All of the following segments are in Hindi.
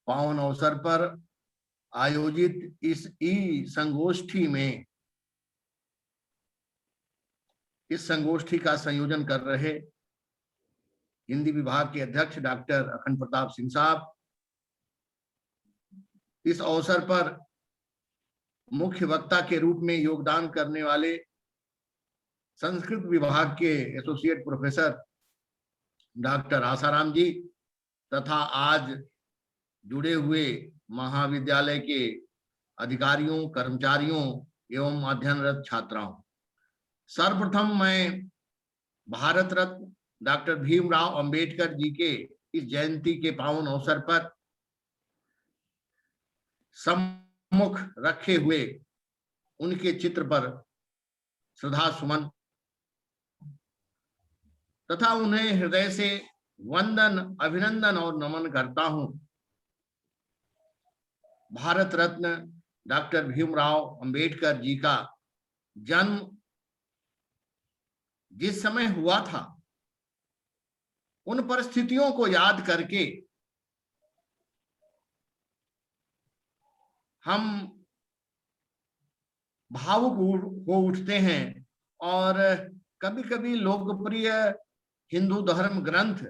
पावन अवसर पर आयोजित इस ई संगोष्ठी में इस संगोष्ठी का संयोजन कर रहे हिंदी विभाग के अध्यक्ष डॉक्टर अखंड प्रताप सिंह साहब, इस अवसर पर मुख्य वक्ता के रूप में योगदान करने वाले संस्कृत विभाग के एसोसिएट प्रोफेसर डॉक्टर आसाराम जी तथा आज जुड़े हुए महाविद्यालय के अधिकारियों, कर्मचारियों एवं अध्ययनरत छात्राओं। सर्वप्रथम मैं भारत रत्न डॉक्टर भीमराव अंबेडकर जी के इस जयंती के पावन अवसर पर सम्मुख रखे हुए उनके चित्र पर श्रद्धा सुमन तथा उन्हें हृदय से वंदन, अभिनंदन और नमन करता हूं। भारत रत्न डॉक्टर भीमराव अंबेडकर जी का जन्म जिस समय हुआ था, उन परिस्थितियों को याद करके हम भावुक हो उठते हैं और कभी कभी लोकप्रिय हिंदू धर्म ग्रंथ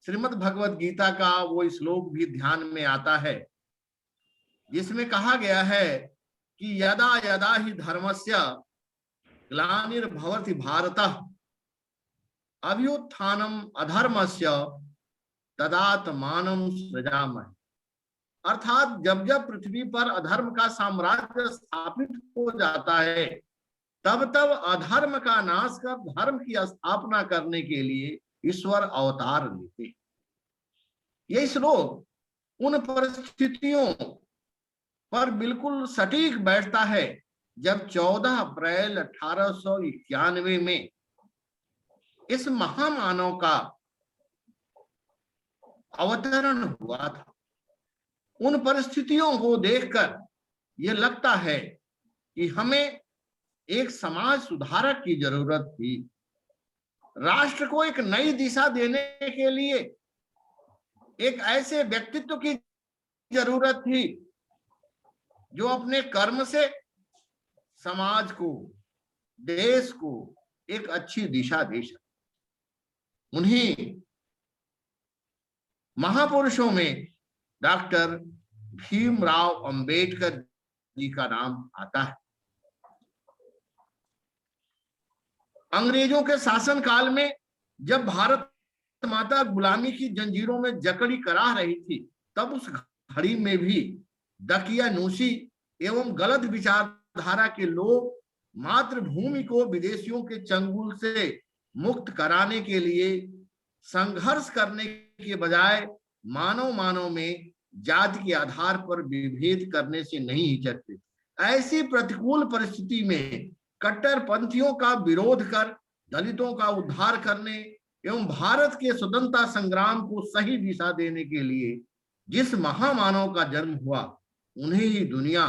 श्रीमद् भगवत गीता का वो श्लोक भी ध्यान में आता है, जिसमें कहा गया है कि यदा यदा ही धर्मस्य ग्लानिर्भवति भारतः अभ्युत्थानम अधर्मस्य तदात्मानं सृजामहे। अर्थात जब जब पृथ्वी पर अधर्म का साम्राज्य स्थापित हो जाता है, तब तब अधर्म का नाश कर धर्म की स्थापना करने के लिए ईश्वर अवतार लेते। ये श्लोक उन परिस्थितियों पर बिल्कुल सटीक बैठता है जब 14 अप्रैल 1891 में इस महामानव का अवतरण हुआ था। उन परिस्थितियों को देखकर यह लगता है कि हमें एक समाज सुधारक की जरूरत थी। राष्ट्र को एक नई दिशा देने के लिए एक ऐसे व्यक्तित्व की जरूरत थी जो अपने कर्म से समाज को, देश को एक अच्छी दिशा दे सके। उन्हीं महापुरुषों में डॉक्टर भीमराव अंबेडकर जी का नाम आता है। अंग्रेजों के शासन काल में जब भारत माता गुलामी की जंजीरों में जकड़ी करा रही थी, तब उस घड़ी में भी दकियानूसी एवं गलत विचारधारा के लोग मातृभूमि को विदेशियों के चंगुल से मुक्त कराने के लिए संघर्ष करने के बजाय मानव मानव में जाति के आधार पर विभेद करने से नहीं हिचकते। ऐसी प्रतिकूल परिस्थिति में कट्टरपंथियों का विरोध कर दलितों का उद्धार करने एवं भारत के स्वतंत्रता संग्राम को सही दिशा देने के लिए जिस महामानव का जन्म हुआ, उन्हें ही दुनिया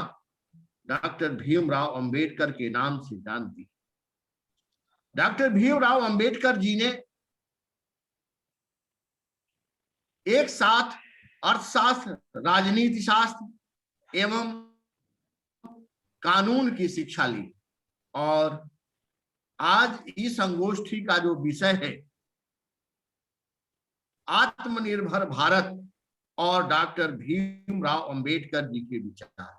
डॉक्टर भीमराव अंबेडकर के नाम से जानती। डॉक्टर भीमराव अंबेडकर जी ने एक साथ अर्थशास्त्र, राजनीति शास्त्र एवं कानून की शिक्षा ली और आज इस संगोष्ठी का जो विषय है आत्मनिर्भर भारत और डॉक्टर भीमराव अंबेडकर जी के विचार।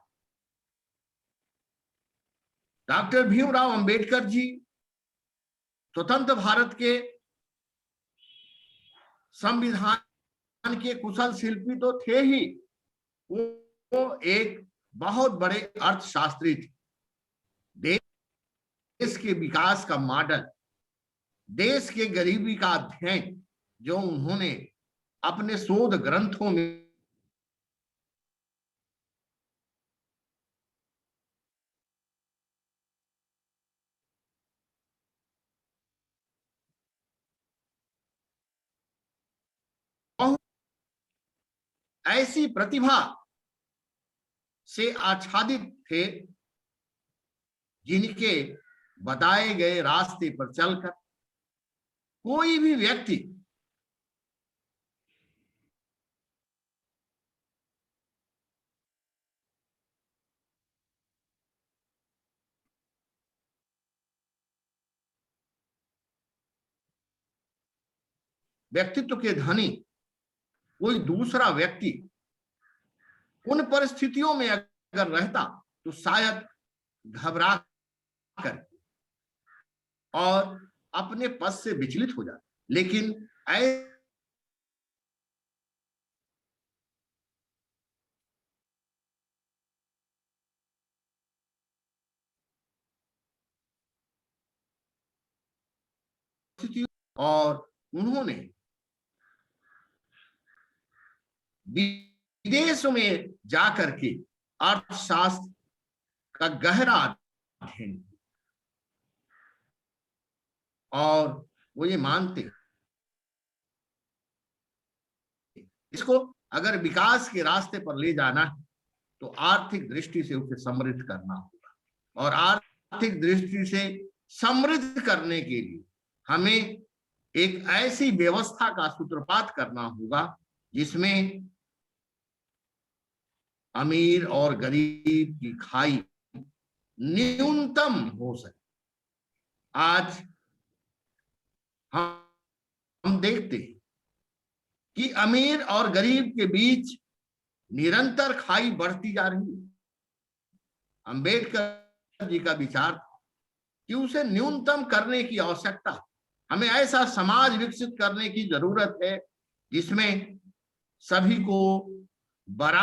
डॉक्टर भीमराव अंबेडकर जी स्वतंत्र भारत के संविधान के कुशल शिल्पी तो थे ही, वो एक बहुत बड़े अर्थशास्त्री थे। देश के विकास का मॉडल, देश के गरीबी का अध्ययन जो उन्होंने अपने शोध ग्रंथों में ऐसी प्रतिभा से आच्छादित थे जिनके बताए गए रास्ते पर चलकर कोई भी व्यक्ति व्यक्तित्व के धनी कोई दूसरा व्यक्ति उन परिस्थितियों में अगर रहता तो शायद घबरा कर और अपने पद से विचलित हो जाता, लेकिन और उन्होंने विदेशों में जाकर के अर्थशास्त्र का गहरा अध्ययन, और वो ये मानते इसको अगर विकास के रास्ते पर ले जाना है तो आर्थिक दृष्टि से उसे समृद्ध करना होगा, और आर्थिक दृष्टि से समृद्ध करने के लिए हमें एक ऐसी व्यवस्था का सूत्रपात करना होगा जिसमें अमीर और गरीब की खाई न्यूनतम हो सके। आज हम देखते हैं कि अमीर और गरीब के बीच निरंतर खाई बढ़ती जा रही है। अंबेडकर जी का विचार था कि उसे न्यूनतम करने की आवश्यकता है। हमें ऐसा समाज विकसित करने की जरूरत है जिसमें सभी को बराबर